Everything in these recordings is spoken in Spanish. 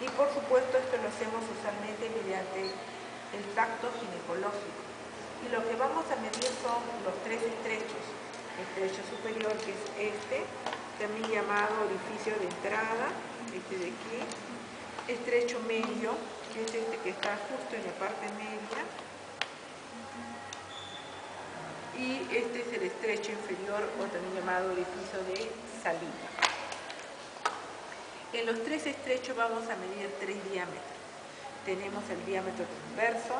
Y por supuesto esto lo hacemos usualmente mediante el tacto ginecológico. Y lo que vamos a medir son los tres estrechos. Estrecho superior, que es este, también llamado orificio de entrada, este de aquí. Estrecho medio, que es este que está justo en la parte media. Y este es el estrecho inferior, o también llamado orificio de salida. En los tres estrechos vamos a medir tres diámetros. Tenemos el diámetro transverso.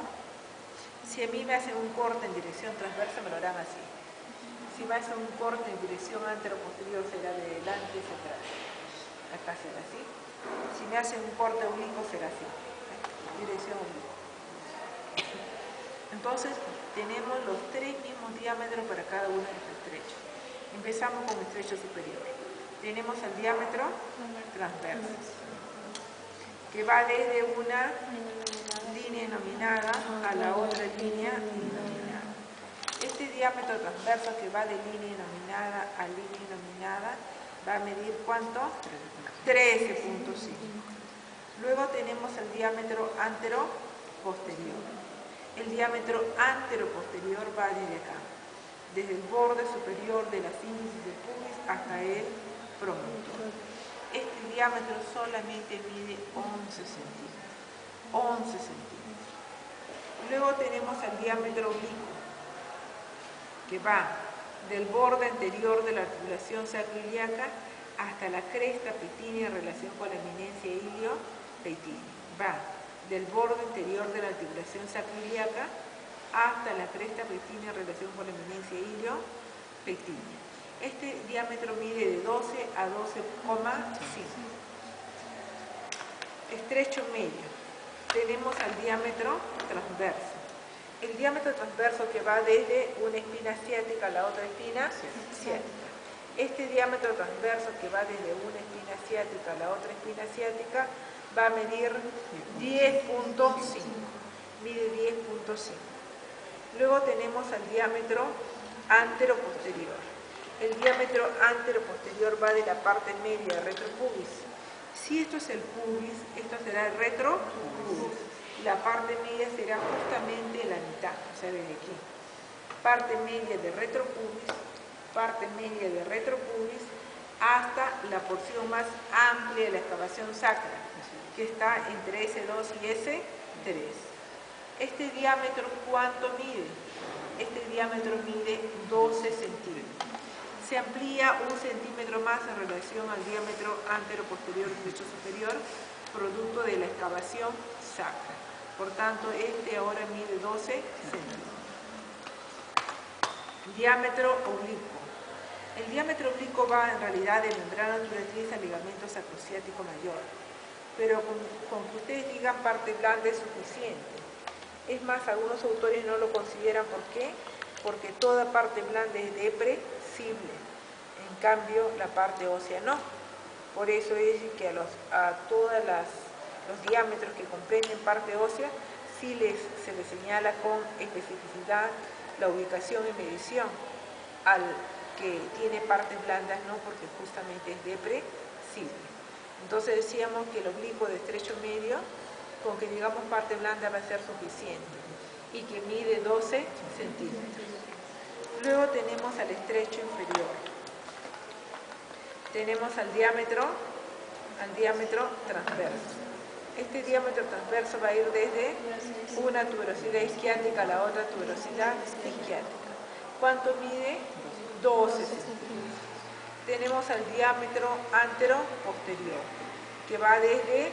Si a mí me hacen un corte en dirección transversa, me lo harán así. Si me hacen un corte en dirección antero-posterior, será de delante hacia atrás. Acá será así. Si me hacen un corte oblicuo, será así. Dirección oblicua. Entonces, tenemos los tres mismos diámetros para cada uno de los estrechos. Empezamos con el estrecho superior. Tenemos el diámetro transverso, que va desde una línea nominada a la otra línea nominada. Este diámetro transverso que va de línea nominada a línea nominada va a medir ¿cuánto? 13.5. Luego tenemos el diámetro antero-posterior. El diámetro antero-posterior va desde acá, desde el borde superior de la sínfisis del pubis hasta el promontorio. Este diámetro solamente mide 11 centímetros. 11 centímetros. Luego tenemos el diámetro oblicuo, que va del borde anterior de la articulación sacroiliaca hasta la cresta petinea en relación con la eminencia ilio-petinea. Va del borde anterior de la articulación sacroiliaca hasta la cresta petinea en relación con la eminencia ilio-petinea. Este diámetro mide de 12 a 12,5. Estrecho medio. Tenemos al diámetro transverso. El diámetro transverso que va desde una espina ciática a la otra espina ciática. Este diámetro transverso que va desde una espina ciática a la otra espina ciática va a medir 10.5. Mide 10.5. Luego tenemos el diámetro antero-posterior. El diámetro antero-posterior va de la parte media del retropubis. Si esto es el pubis, esto será el retropubis. La parte media será justamente la mitad, o sea, desde aquí. Parte media de retropubis, parte media de retropubis, hasta la porción más amplia de la excavación sacra, que está entre S2 y S3. Este diámetro, ¿cuánto mide? Este diámetro mide 12 centímetros. Se amplía 1 centímetro más en relación al diámetro antero-posterior y estrecho superior, producto de la excavación sacra. Por tanto, este ahora mide 12 centímetros. Diámetro oblicuo. El diámetro oblicuo va en realidad de membrana tubulatriz al ligamento sacrociático mayor, pero con que ustedes digan parte blanda es suficiente. Es más, algunos autores no lo consideran. ¿Por qué? Porque toda parte blanda es depresible, en cambio la parte ósea no. Por eso es que a todos los diámetros que comprenden parte ósea sí se les señala con especificidad la ubicación y medición. Al que tiene partes blandas no, porque justamente es depresible. Entonces decíamos que el oblicuo de estrecho medio, con que digamos parte blanda, va a ser suficiente, y que mide 12 centímetros. Luego tenemos al estrecho inferior. Tenemos al diámetro transverso. Este diámetro transverso va a ir desde una tuberosidad isquiática a la otra tuberosidad isquiática. ¿Cuánto mide? 12 centímetros. Tenemos al diámetro antero-posterior, que va desde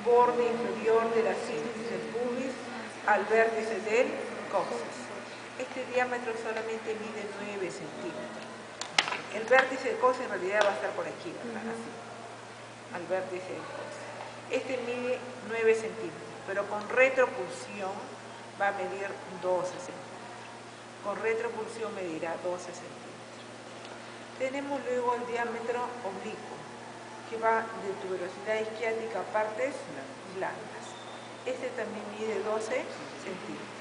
borde inferior de la sínfisis del pubis al vértice del coxis. Este diámetro solamente mide 9 centímetros. El vértice del coxis en realidad va a estar por aquí, ¿verdad? Así, al vértice del coxis. Este mide 9 centímetros, pero con retropulsión va a medir 12 centímetros. Con retropulsión medirá 12 centímetros. Tenemos luego el diámetro oblicuo, que va de tuberosidad isquiática a partes blandas. Este también mide 12 centímetros.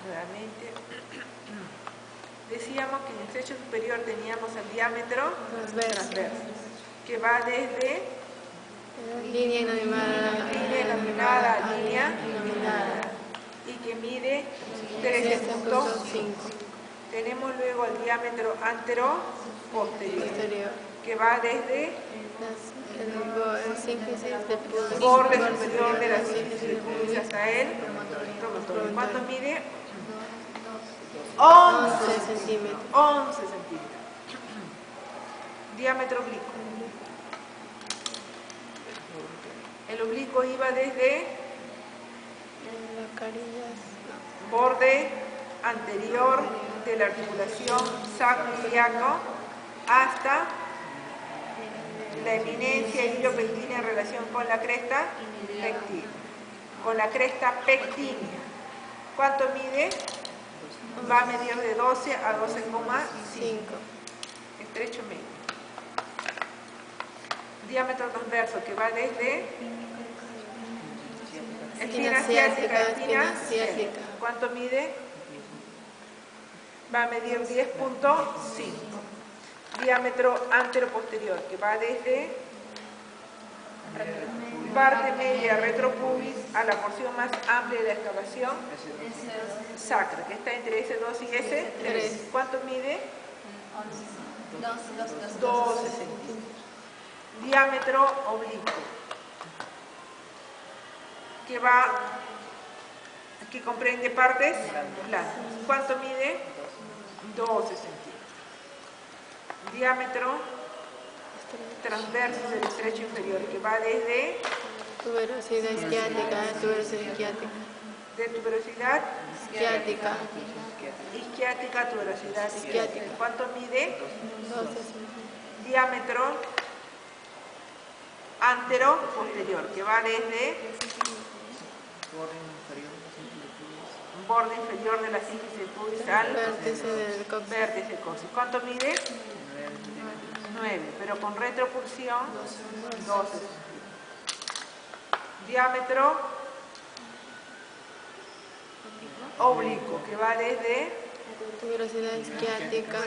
Nuevamente, decíamos que en el estrecho superior teníamos el diámetro transverso, que va desde línea nominal que mide 13.5. Tenemos luego el diámetro antero-posterior, que va desde el borde superior de la sínfisis del pubis hasta el promontorio. ¿Cuánto mide? 11 centímetros. Diámetro oblicuo. El oblicuo iba desde borde anterior de la articulación sacroiliaco hasta la eminencia iliopectínea en relación con la cresta pectínea. Con la cresta pectínea. ¿Cuánto mide? Va a medir de 12 a 12,5. Estrecho medio. Diámetro transverso que va desde espina ciática a espina ciática. ¿Cuánto mide? Va a medir 10.5. Diámetro antero-posterior que va desde parte media retropubis a la porción más amplia de la excavación sacra, que está entre S2 y S3. ¿Cuánto mide? 12 centímetros. Diámetro oblicuo, que comprende partes planas. ¿Cuánto mide? 12 centímetros. Diámetro transverso del estrecho inferior, que va desde tuberosidad isquiática, de tuberosidad isquiática, tuberosidad isquiática. ¿Cuánto mide? 12 centímetros. Diámetro antero-posterior, que va desde borde inferior de la sínfisis del pubis al vértice del coxis. ¿Cuánto mide? 9, pero con retropulsión 12. Diámetro oblicuo, que va desde tuberosidad isquiática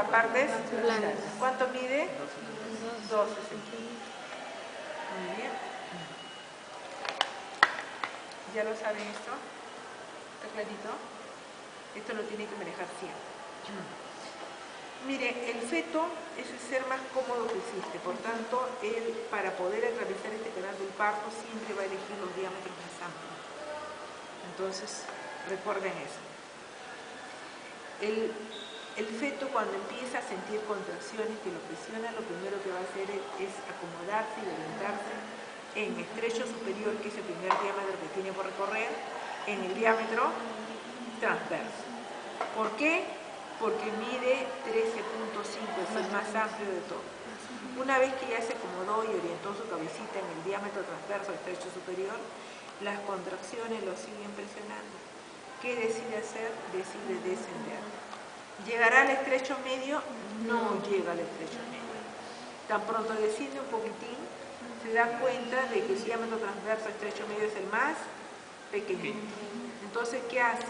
a partes blandas. ¿Cuánto mide? 12 centímetros. Muy bien. ¿Ya lo saben esto? ¿Está clarito? Esto lo tiene que manejar siempre. Mire, el feto es el ser más cómodo que existe, por tanto, él para poder atravesar este canal del parto siempre va a elegir los diámetros más amplios. Entonces, recuerden eso. El feto cuando empieza a sentir contracciones que lo presionan, lo primero que va a hacer es acomodarse y orientarse en estrecho superior, que es el primer diámetro que tiene por recorrer, en el diámetro transverso. ¿Por qué? Porque mide 13.5, es el más amplio de todos. Una vez que ya se acomodó y orientó su cabecita en el diámetro transverso estrecho superior, las contracciones lo siguen presionando. ¿Qué decide hacer? Decide descender. ¿Llegará al estrecho medio? No llega al estrecho medio. Tan pronto desciende un poquitín, se da cuenta de que el diámetro transverso estrecho medio es el más pequeño. Entonces, ¿qué hace?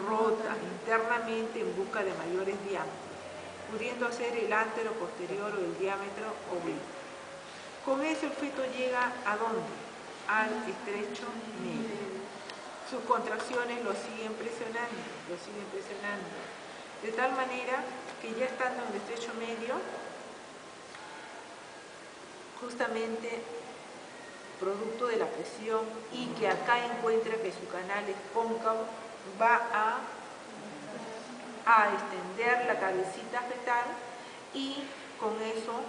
Rota internamente en busca de mayores diámetros, pudiendo ser el antero posterior o el diámetro oblicuo. Con eso el feto llega ¿a dónde? Al estrecho medio. Sus contracciones lo siguen presionando, de tal manera que ya estando en el estrecho medio, justamente producto de la presión y que acá encuentra que su canal es cóncavo, va a extender la cabecita fetal y con eso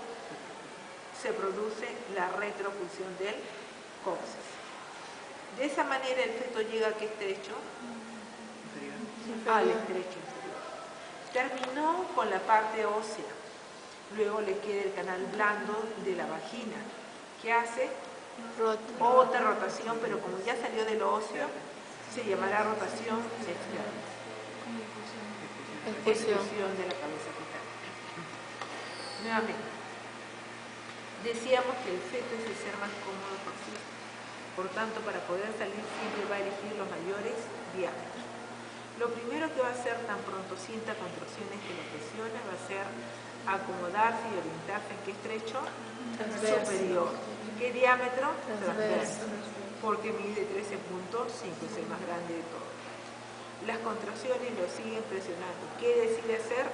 se produce la retropulsión del coxis. De esa manera el feto llega a ¿qué estrecho? Al estrecho inferior. Terminó con la parte ósea. Luego le queda el canal blando de la vagina. ¿Qué hace? Otra rotación, pero como ya salió de lo óseo, se llamará rotación externa. Expulsión de la cabeza fetal. Nuevamente, decíamos que el feto es el ser más cómodo que existe. Por tanto, para poder salir siempre va a elegir los mayores diámetros. Lo primero que va a hacer tan pronto sienta contracciones que lo presiona va a ser acomodarse y orientarse en qué estrecho? Superior. ¿Qué diámetro? Transverso. porque mide 13.5, es el más grande de todos. Las contracciones lo siguen presionando. ¿Qué decide hacer?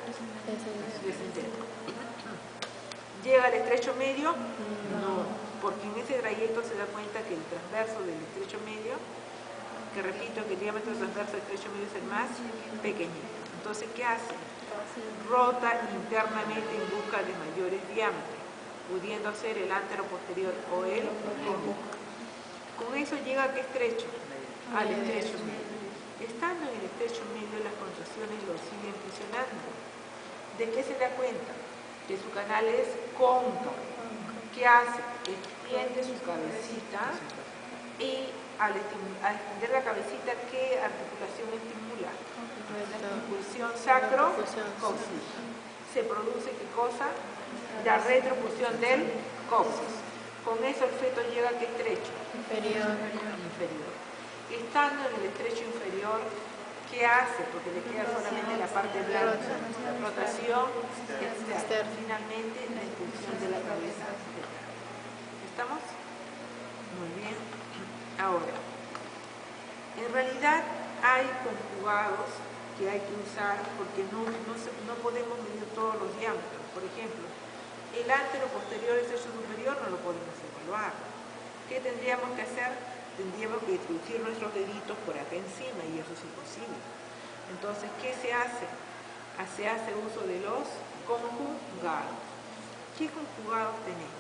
Descender. ¿Llega al estrecho medio? No, porque en ese trayecto se da cuenta que el transverso del estrecho medio, que repito que el diámetro transverso del estrecho medio es el más pequeñito. Entonces, ¿qué hace? Rota internamente en busca de mayores diámetros, pudiendo ser el antero-posterior o el cóncavo. Con eso llega a qué estrecho? Al estrecho medio. Estando en el estrecho medio, las contracciones lo siguen presionando. ¿De qué se da cuenta? Que su canal es cóncavo. ¿Qué hace? Extiende su cabecita y al extender la cabecita, ¿qué articulación estimula? La impulsión sacro-cóccix. Se produce ¿qué cosa? La retropulsión del coxis. Con eso el feto llega a qué estrecho? Inferior. Estando en el estrecho inferior, ¿qué hace? Porque le queda solamente la parte blanca. Rotación externa. Finalmente, la impulsión de la cabeza. ¿Estamos? Muy bien. Ahora, en realidad hay conjugados que hay que usar porque no podemos medir todos los diámetros. Por ejemplo, el antero-posterior estrecho superior no lo podemos evaluar. ¿Qué tendríamos que hacer? Tendríamos que introducir nuestros deditos por acá encima y eso es imposible. Entonces, ¿qué se hace? Se hace uso de los conjugados. ¿Qué conjugados tenemos?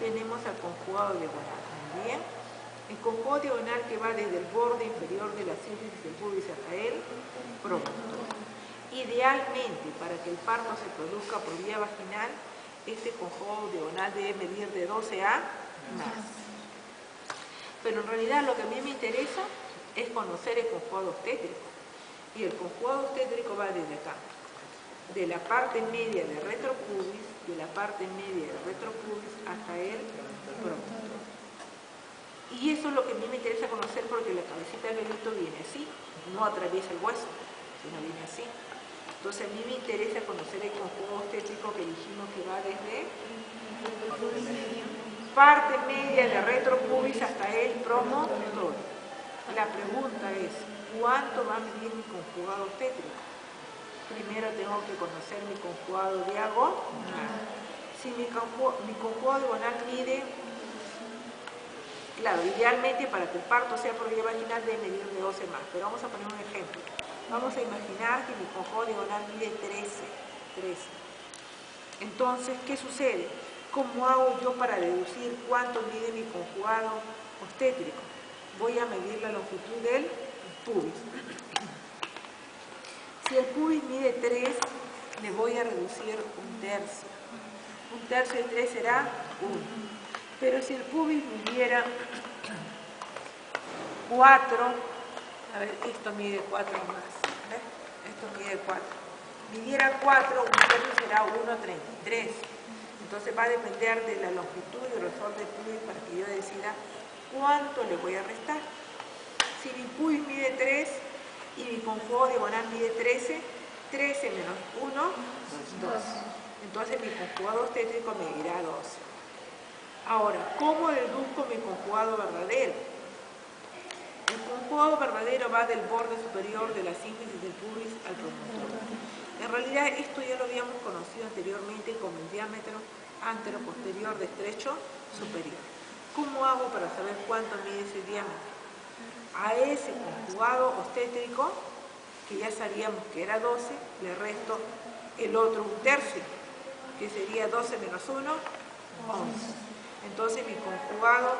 Tenemos al conjugado diagonal. Muy bien. El conjugado diagonal que va desde el borde inferior de la sínfisis del pubis hasta el promontorio. Idealmente, para que el parto se produzca por vía vaginal, este conjugado diagonal debe medir de 12 a más. Pero en realidad lo que a mí me interesa es conocer el conjugado obstétrico. Y el conjugado obstétrico va desde acá, de la parte media del retropubis, hasta el promontorio. Y eso es lo que a mí me interesa conocer porque la cabecita del bebito viene así, no atraviesa el hueso, sino viene así. Entonces a mí me interesa conocer el conjugado obstétrico que dijimos que va desde parte media de retropubis hasta el promontorio. La pregunta es, ¿cuánto va a medir mi conjugado obstétrico? Primero tengo que conocer mi conjugado diagonal. Si mi conjugado diagonal mide, claro, idealmente para que el parto sea por vía vaginal debe medir de 12 más, pero vamos a poner un ejemplo. Vamos a imaginar que mi conjugado diagonal mide 13. Entonces, ¿qué sucede? ¿Cómo hago yo para deducir cuánto mide mi conjugado obstétrico? Voy a medir la longitud del pubis. Si el pubis mide 3, le voy a reducir 1/3. 1/3 de 3 será 1. Pero si el pubis midiera 4, a ver, esto mide 4 más, ¿ves? Esto mide 4. Midiera 4, 1/3 será 1/33. Entonces va a depender de la longitud y grosor del pubis para que yo decida cuánto le voy a restar. Si mi pubis mide 3 y mi conjugado diagonal mide 13, 13 menos 1, 2. Entonces mi conjugado obstétrico medirá 12. Ahora, ¿cómo deduzco mi conjugado verdadero? El conjugado verdadero va del borde superior de la sínfisis del pubis al promontorio. En realidad esto ya lo habíamos conocido anteriormente como el diámetro antero-posterior de estrecho superior. ¿Cómo hago para saber cuánto mide ese diámetro? A ese conjugado obstétrico, que ya sabíamos que era 12, le resto el otro 1/3, que sería 12 menos 1, 11. Entonces mi conjugado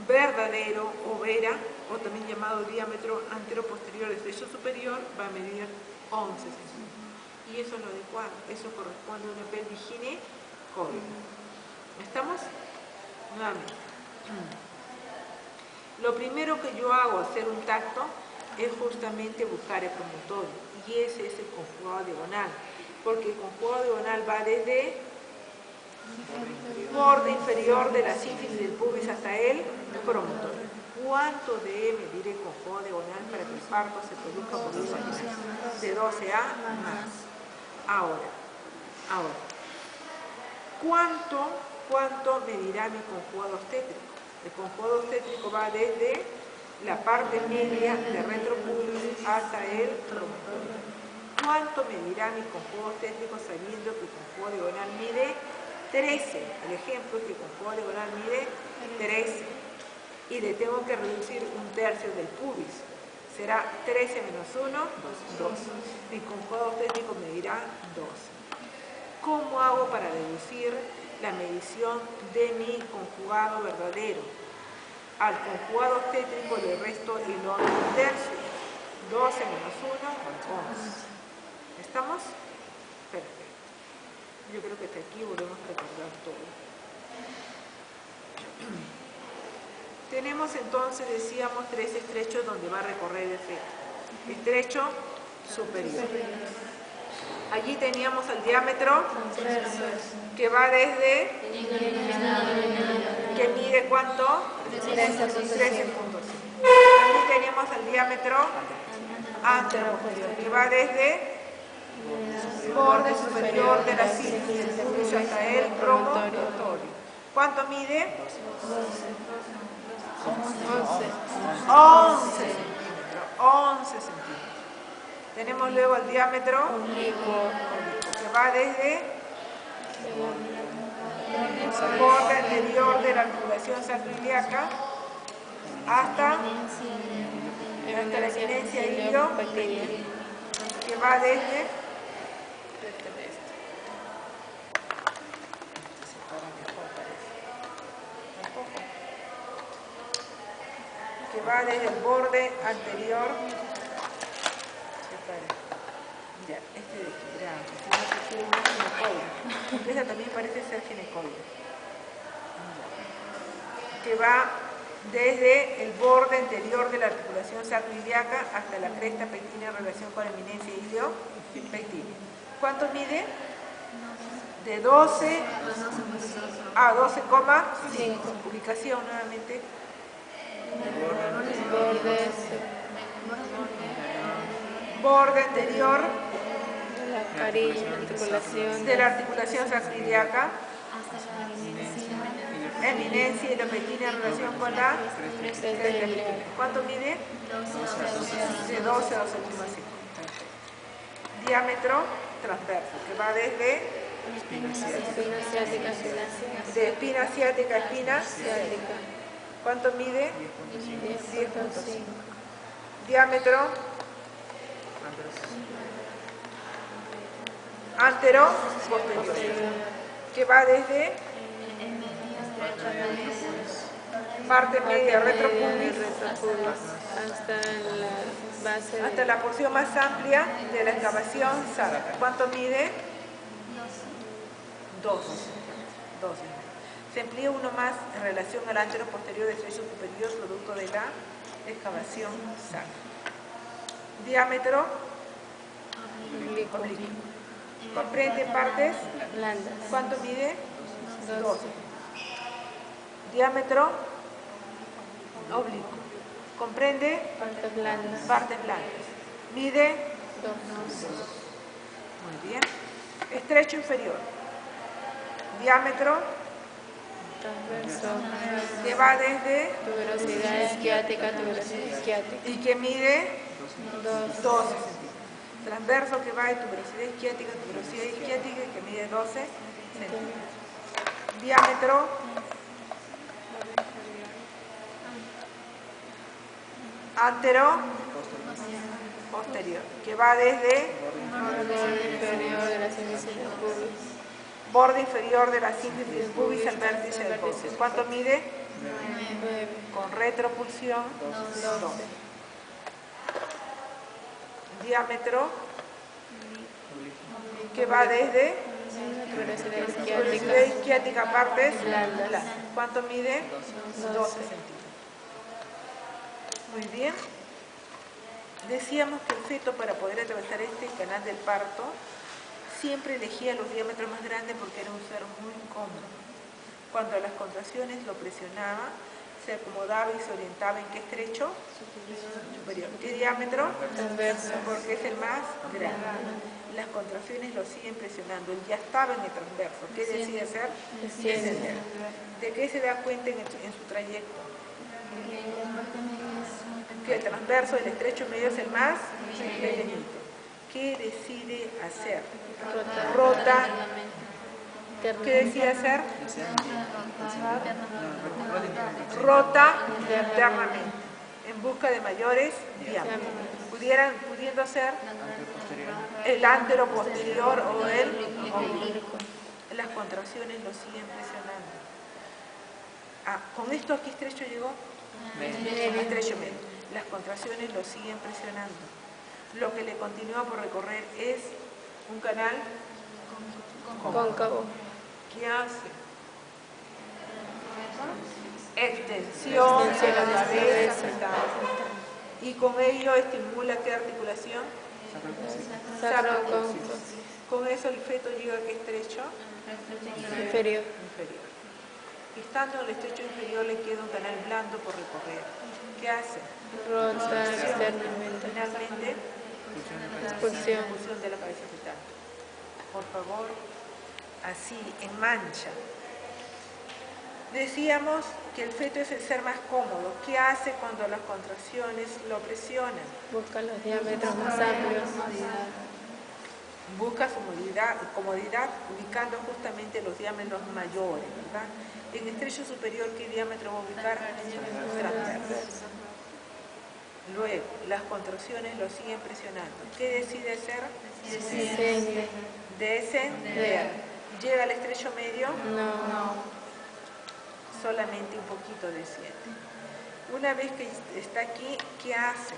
verdadero o vera, o también llamado diámetro antero-posterior de estrecho superior, va a medir 11 centímetros. Y eso es lo adecuado, eso corresponde a una pelvis ginecóica. ¿Estamos? Nuevamente. Lo primero que yo hago al hacer un tacto es justamente buscar el promontorio, y ese es el conjugado diagonal, porque el conjugado diagonal va desde borde inferior de la sínfisis del pubis hasta el promontorio. ¿Cuánto debe medir el conjugado diagonal para que el parto se produzca por vía vaginal? De 12 a más. Ahora, ¿Cuánto medirá mi conjugado obstétrico? El conjugado obstétrico va desde la parte media de retropubis hasta el promontorio. ¿Cuánto medirá mi conjugado obstétrico sabiendo que el conjugado diagonal mide 13? El ejemplo es que el conjugado diagonal mide 13 y le tengo que reducir un tercio del pubis. Será 13 menos 1, 2. Mi conjugado obstétrico medirá 12. ¿Cómo hago para deducir la medición de mi conjugado verdadero? Al conjugado obstétrico le resto el 11 tercio. 12 menos 1, 11. ¿Estamos? Perfecto. Yo creo que hasta aquí volvemos a recordar todo. Tenemos entonces, decíamos, 3 estrechos donde va a recorrer el feto. Estrecho superior. Allí teníamos el diámetro que va desde, que mide ¿cuánto? 13.5. Allí teníamos el diámetro anteroposterior que va desde borde superior de la síntesis hasta el promontorio. ¿Cuánto mide? 11 centímetros. 11 centímetros. Tenemos luego el diámetro oblicuo, que va desde el borde anterior de la articulación sacroiliaca hasta la eminencia iliopeculiar, que va desde el borde anterior. Ya, este de aquí, gracias. Esta también parece ser ginecoide. Que va desde el borde anterior de la articulación sacroiliaca hasta la cresta pectínea en relación con la eminencia iliopectínea. ¿Cuánto mide? De 12 a 12,5. Ubicación nuevamente. Borde anterior de la articulación sacroiliaca, eminencia iliopeculiar en relación con la cresta pectínea. ¿Cuánto mide? De 12 a 12,5. Diámetro transverso, que va desde de espina asiática a espina. ¿Cuánto mide? 10.5. Diámetro antero posterior, que va desde parte media retropubis hasta la porción más amplia de la excavación sacra. ¿Cuánto mide? 12. Se emplea uno más en relación al antero posterior del estrecho superior producto de la excavación sacra. Diámetro oblicuo. Comprende partes blandas. ¿Cuánto mide? 12. Diámetro oblicuo. Comprende partes blandas. Mide 2. Muy bien. Estrecho inferior. Diámetro transverso, que va desde tuberosidad isquiática, y que mide 12 centímetros. Transverso, que va de tuberosidad isquiática, que mide 12 centímetros. Diámetro antero posterior, que va desde borde inferior de la síntesis del pubis al vértice del borde. ¿Cuánto mide? 9. Con retropulsión 12. Diámetro que va desde tuberosidad isquiática a partes blandas. ¿Cuánto mide? 12 centímetros. Muy bien. Decíamos que el feto, para poder atravesar este canal del parto, siempre elegía los diámetros más grandes porque era un ser muy cómodo. Cuando las contracciones lo presionaba, se acomodaba y se orientaba en qué estrecho? Superior. ¿Qué diámetro? Transverso. Porque es el más grande. las contracciones lo siguen presionando. Él ya estaba en el transverso. ¿Qué decide hacer? Descender. ¿De qué se da cuenta en su trayecto? Que el transverso del estrecho medio es el más pequeñito. ¿Qué decide hacer? Rota. ¿Qué decide hacer? Rota internamente en busca de mayores diámetros, pudiendo ser el antero posterior o el oblicuo. Las contracciones lo siguen presionando. Con esto aquí estrecho llegó, estrecho medio. Las contracciones lo siguen presionando. Lo que le continúa por recorrer es un canal cóncavo. ¿Qué hace? Extensión de la cabeza y con ello estimula ¿qué articulación? Sacrocóncavo. Con eso el feto llega a ¿qué estrecho? Inferior. Estando en el estrecho inferior le queda un canal blando por recorrer. ¿Qué hace? Rota externamente. Finalmente, Expulsión. expulsión de la cabeza fetal. Por favor, así, en mancha. Decíamos que el feto es el ser más cómodo. ¿Qué hace cuando las contracciones lo presionan? Busca los diámetros más amplios. Busca su comodidad ubicando justamente los diámetros mayores, ¿verdad? En estrecho superior, ¿qué diámetro va a ubicar? Transverso. Luego, las contracciones lo siguen presionando. ¿Qué decide hacer? Descender. ¿Llega al estrecho medio? No. Solamente un poquito desciende. Una vez que está aquí, ¿qué hace?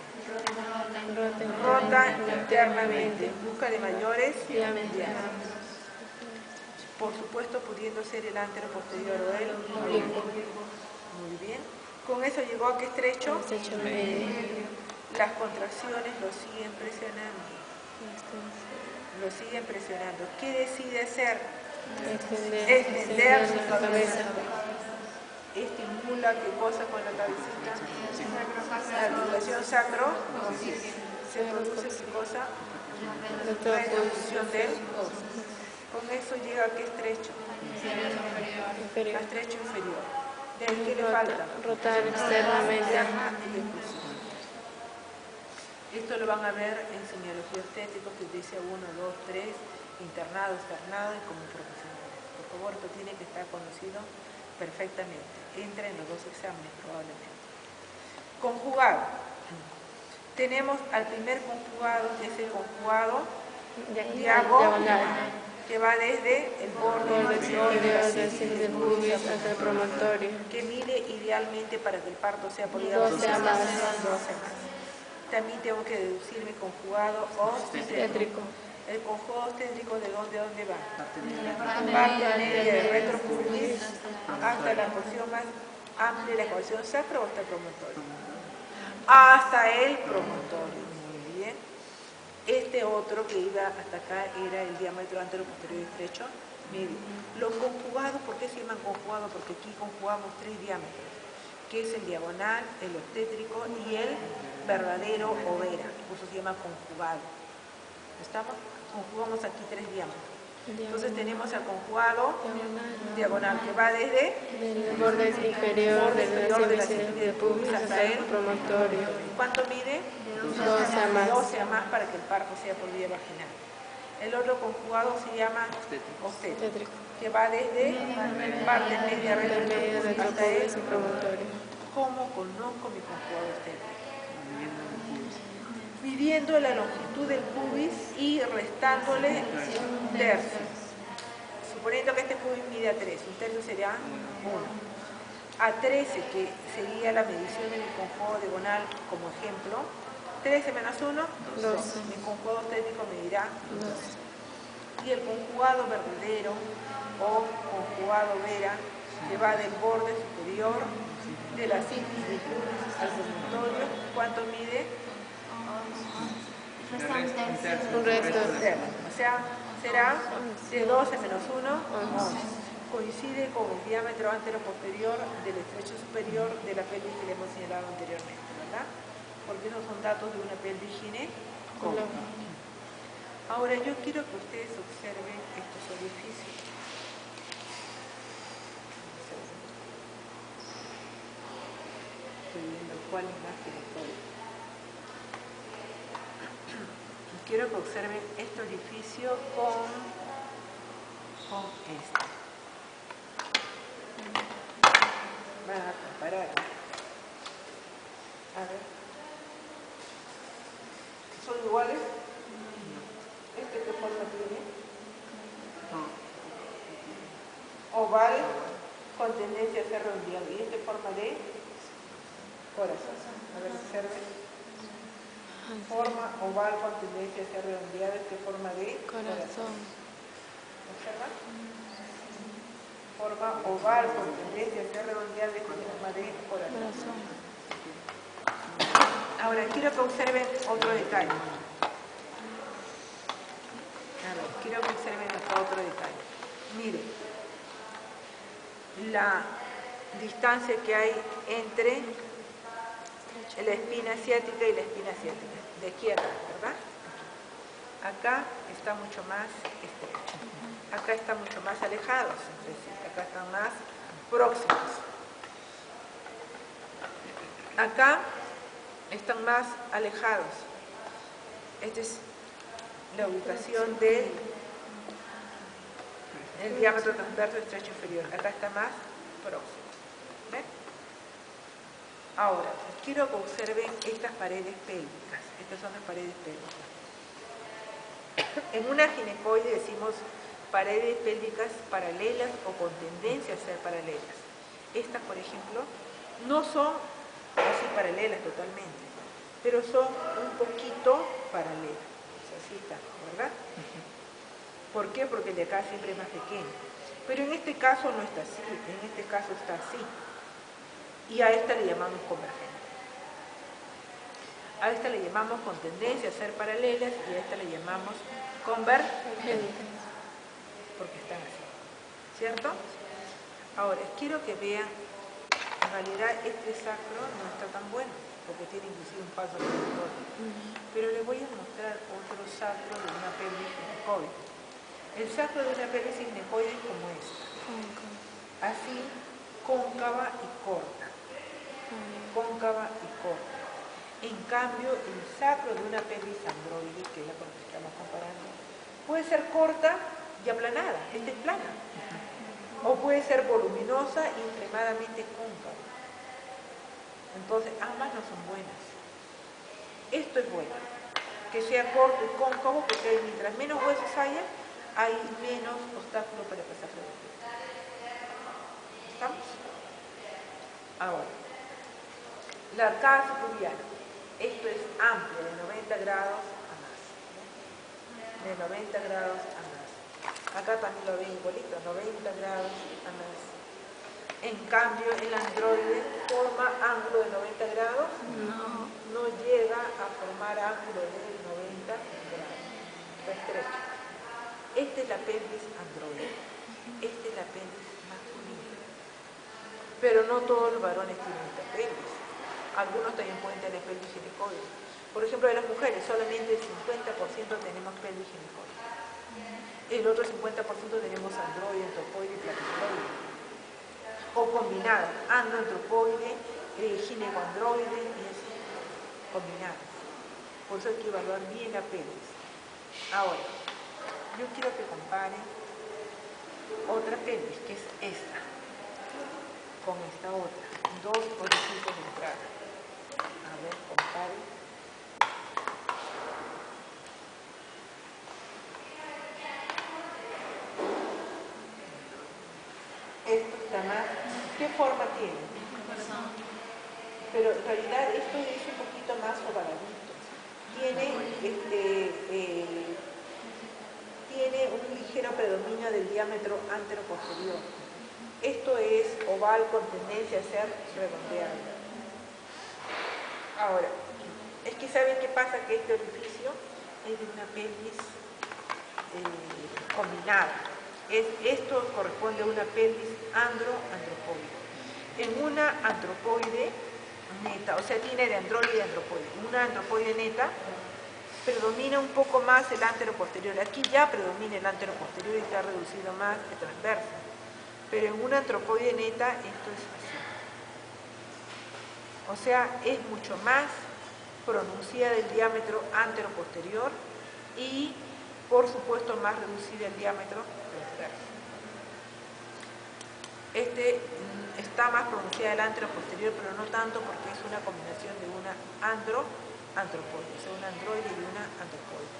Rota internamente en busca de mayores diámetros. Por supuesto, pudiendo ser el antero posterior o el oblicuo. Muy bien. Con eso llegó a qué estrecho? Estrecho medio. Las contracciones lo siguen presionando. Lo siguen presionando. ¿Qué decide hacer? Extender su cabeza. Estimula qué cosa con la cabecita. La articulación sacro. Se produce qué cosa. Retrofusión del óseo. Con eso llega a qué estrecho. Inferior. Estrecho inferior. ¿De qué le falta? Rotar externamente. Esto lo van a ver en semiología obstétrica, que dice 1, 2, 3, internado, externado y como profesionales. Por favor, esto tiene que estar conocido perfectamente. Entra en los dos exámenes probablemente. Conjugado. Tenemos al primer conjugado, que es el conjugado diagonal, que va desde el borde inferior del pubis hasta el promontorio, que mide idealmente para que el parto sea por 12 más. También tengo que deducir mi conjugado obstétrico. El conjugado obstétrico, ¿de dónde va? Parte media del retropubis hasta la porción más amplia de la porción sacro o hasta el promontorio. Hasta el promontorio. Muy bien. Este otro que iba hasta acá era el diámetro antero-posterior estrecho medio. Los conjugados, ¿por qué se llaman conjugados? Porque aquí conjugamos 3 diámetros, que es el diagonal, el obstétrico y el verdadero o vera. Por eso se llama conjugado. ¿Estamos? Conjugamos aquí 3 diámetros. Entonces tenemos el conjugado diagonal que va desde el borde inferior de la sínfisis del pubis hasta el promontorio. ¿Cuánto mide? 12 a más. 12 a más para que el parto sea por vía vaginal. El otro conjugado se llama obstétrico, que va desde parte media retropubis hasta el promontorio. ¿Cómo conozco mi conjugado obstétrico? Midiendo la longitud del pubis y restándole un tercio. Suponiendo que este pubis mide a 3, un tercio sería 1. A 13, que sería la medición de mi conjugado diagonal como ejemplo, 13 menos 1, 2. Mi conjugado obstétrico medirá 2. Y el conjugado verdadero o conjugado vera, que va del borde superior de la sínfisis al promontorio, ¿cuánto mide? Un resto. O sea, será de 12 menos 1, 11. Coincide con el diámetro antero-posterior del estrecho superior de la pelvis que le hemos señalado anteriormente, ¿verdad? Porque esos son datos de una pelvis ginecóloga. Ahora yo quiero que ustedes observen estos orificios. Estoy viendo cuál imagen estoy. Quiero que observen este orificio con este. Van a comparar. A ver. ¿Son iguales? ¿Este qué forma tiene? Oval con tendencia a ser redondeado. ¿Y este forma de corazón? A ver, observen. Forma oval con tendencia a ser redondeada. ¿Este forma de corazón? ¿Observan? Forma oval con tendencia a ser redondeada. ¿Este forma de corazón? Ahora, quiero que observen otro detalle. Quiero que observen acá otro detalle. Miren, la distancia que hay entre la espina asiática y la espina asiática, de aquí a acá, ¿verdad? Acá está mucho más estrecho. Acá están mucho más alejados, es decir, acá están más próximos. Acá están más alejados. Esta es la ubicación del diámetro transverso estrecho inferior. Acá está más próximo. ¿Ven? Ahora, quiero que observen estas paredes pélvicas. Estas son las paredes pélvicas. En una ginecoide decimos paredes pélvicas paralelas o con tendencia a ser paralelas. Estas, por ejemplo, no son así paralelas totalmente, pero son un poquito paralelas. O sea, así está, ¿verdad? ¿Por qué? Porque el de acá siempre es más pequeño. Pero en este caso no está así, en este caso está así. Y a esta le llamamos convergente. A esta le llamamos con tendencia a ser paralelas y a esta le llamamos convergentes. Porque están así. ¿Cierto? Ahora, quiero que vean, en realidad este sacro no está tan bueno, porque tiene inclusive un paso giratorio. Pero les voy a mostrar otro sacro de una pelvis ginecoide. El sacro de una pelvis ginecoide es como esta. Así, cóncava y corta. Cóncava y corta. En cambio, el sacro de una pelvis androide, que es la con la que estamos comparando, puede ser corta y aplanada. Esta es plana. O puede ser voluminosa y extremadamente cóncava. Entonces, ambas no son buenas. Esto es bueno. Que sea corto y cóncavo, porque mientras menos huesos haya, hay menos obstáculo para pasar la vejiga. ¿Estamos? Ahora, la arcada sutubiana. Esto es amplio, de 90 grados a más. De 90 grados a más. Acá también lo ven igualito, 90 grados a más. En cambio, el androide forma ángulo de 90 grados. No llega a formar ángulo de 90 grados. Está estrecho. Esta es la pelvis androide. Esta es la pelvis masculina. Pero no todos los varones tienen esta pelvis. Algunos también pueden tener pelvis ginecoide. Por ejemplo, de las mujeres, solamente el 50% tenemos pelvis ginecoide. El otro 50% tenemos androide, antropoide y platicoloide. O combinado, androantropoide, ginecoandroide y así, combinados. Por eso hay que evaluar bien la pelvis. Ahora, yo quiero que comparen otra pelvis, que es esta, con esta otra. Dos orificios de entrada. A ver, comparen. Esto está más. ¿Qué forma tiene? Pero en realidad esto es un poquito más ovaladito. Tiene un ligero predominio del diámetro anteroposterior. Esto es oval con tendencia a ser redondeado. Ahora, es que ¿saben qué pasa? Que este orificio es de una pelvis combinada. Esto corresponde a una pelvis andropoide. En una antropoide neta, o sea, tiene de androide y andropoide. Una antropoide neta predomina un poco más el anteroposterior. Aquí ya predomina el anteroposterior y está reducido más que transverso. Pero en una antropoide neta esto es así. O sea, es mucho más pronunciada el diámetro anteroposterior y, por supuesto, más reducida el diámetro transverso. Está más pronunciada el anteroposterior, pero no tanto porque es una combinación de una antropoide, o sea, una androide y una antropoide.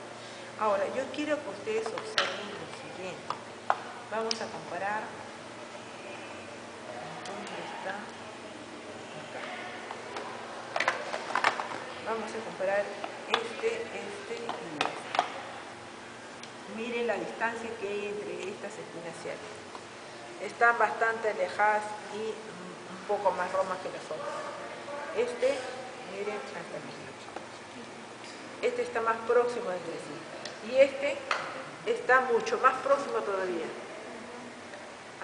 Ahora, yo quiero que ustedes observen lo siguiente. Vamos a comparar. ¿Dónde está? Acá. Vamos a comparar este y este. Miren la distancia que hay entre estas espinas ciáticas. Están bastante alejadas y un poco más romas que las otras. Miren, hasta aquí. Este está más próximo entre sí. Y este está mucho más próximo todavía.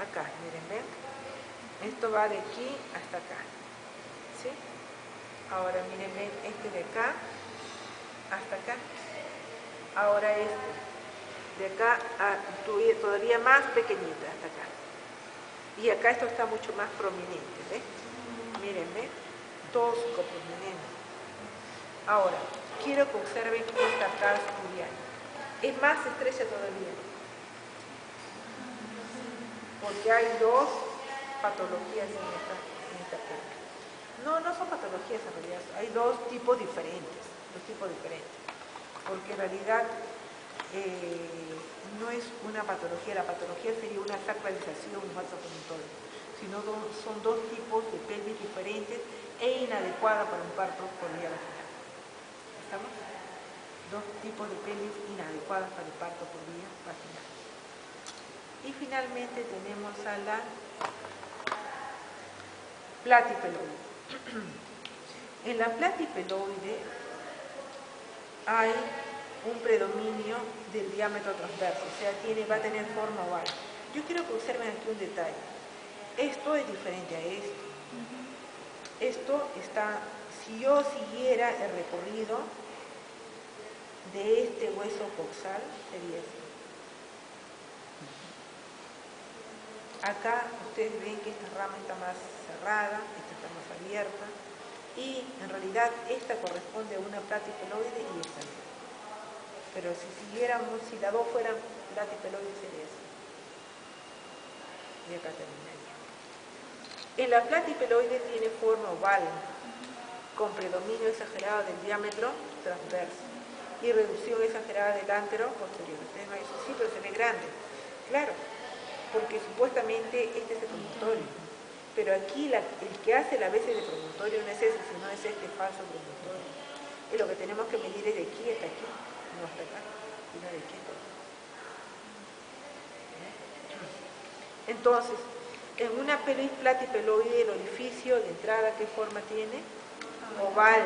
Acá, miren, ven. Esto va de aquí hasta acá. ¿Sí? Ahora miren, ven, este de acá hasta acá. Ahora de acá a todavía más pequeñita hasta acá. Y acá esto está mucho más prominente, ¿ves? Miren, ¿ves? Tosco, prominente. Ahora, quiero que observen esta tarsa pubiana. Es más estrecha todavía. Porque hay dos patologías en esta pelvis. No son patologías en realidad, hay dos tipos diferentes. Porque en realidad no es una patología, la patología sería una sacralización, un falso promontorio, sino son dos tipos de pelvis diferentes e inadecuada para un parto por vía vaginal. ¿Estamos? Dos tipos de pelvis inadecuadas para el parto por vía vaginal. Y finalmente tenemos a la platipeloide. En la platipeloide hay un predominio del diámetro transverso, o sea, va a tener forma oval. Yo quiero que observen aquí un detalle. Esto es diferente a esto. Esto está, si yo siguiera el recorrido de este hueso coxal, sería así. Acá ustedes ven que esta rama está más cerrada, esta está más abierta, y en realidad esta corresponde a una platipeloide y esta no. Pero si siguiéramos, si las dos fueran platipeloides sería así. Y acá terminaría. En la platipeloide tiene forma oval, con predominio exagerado del diámetro transverso y reducción exagerada del antero posterior. Ustedes no dicen, sí, pero se ve grande. Claro, porque supuestamente este es el promontorio. Pero aquí el que hace la veces de promontorio no es ese, sino es este falso promontorio. Y lo que tenemos que medir es de aquí hasta aquí. No hasta acá, sino de aquí hasta acá. Entonces, en una pelvis platipeloide, el orificio de entrada, ¿qué forma tiene? Oval,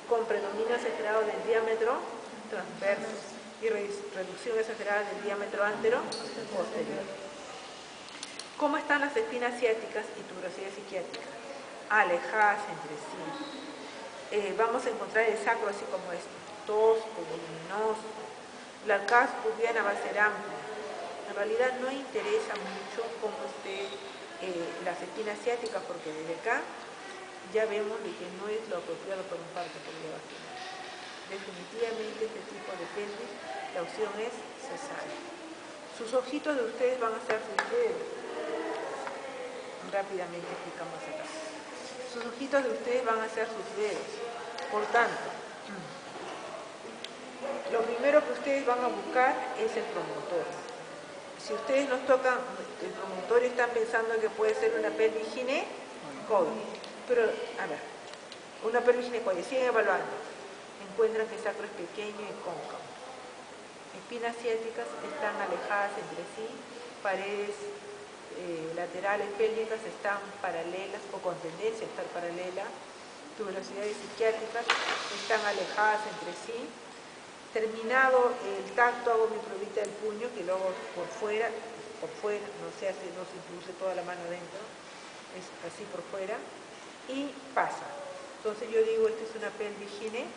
con predominio exagerado del diámetro transverso y reducción exagerada del diámetro antero posterior. ¿Cómo están las espinas ciáticas y tuberosidad psiquiátrica? Alejadas entre sí. Vamos a encontrar el sacro así como esto, tosco, voluminoso. La arcada pubiana va a ser amplia. En realidad no interesa mucho cómo esté las espinas ciáticas, porque desde acá ya vemos de que no es lo apropiado para un parto por vía vaginal. Definitivamente este tipo de pelvis, la opción es cesárea. Sus ojitos de ustedes van a ser sus dedos. Rápidamente explicamos acá. Sus ojitos de ustedes van a ser sus dedos. Por tanto, lo primero que ustedes van a buscar es el promontorio. Si ustedes nos tocan el promontorio, están pensando que puede ser una pelvis ginecoide. Pero, a ver, una pelvis ginecoide, siguen evaluando. Encuentran que el sacro es pequeño y cóncavo. Espinas ciáticas están alejadas entre sí, paredes laterales pélvicas están paralelas o con tendencia a estar paralelas, tuberosidades psiquiátricas están alejadas entre sí. Terminado el tacto, hago mi probita del puño, que luego por fuera, no se introduce toda la mano adentro, es así por fuera, y pasa. Entonces yo digo, esta es una pelvis ginecoide.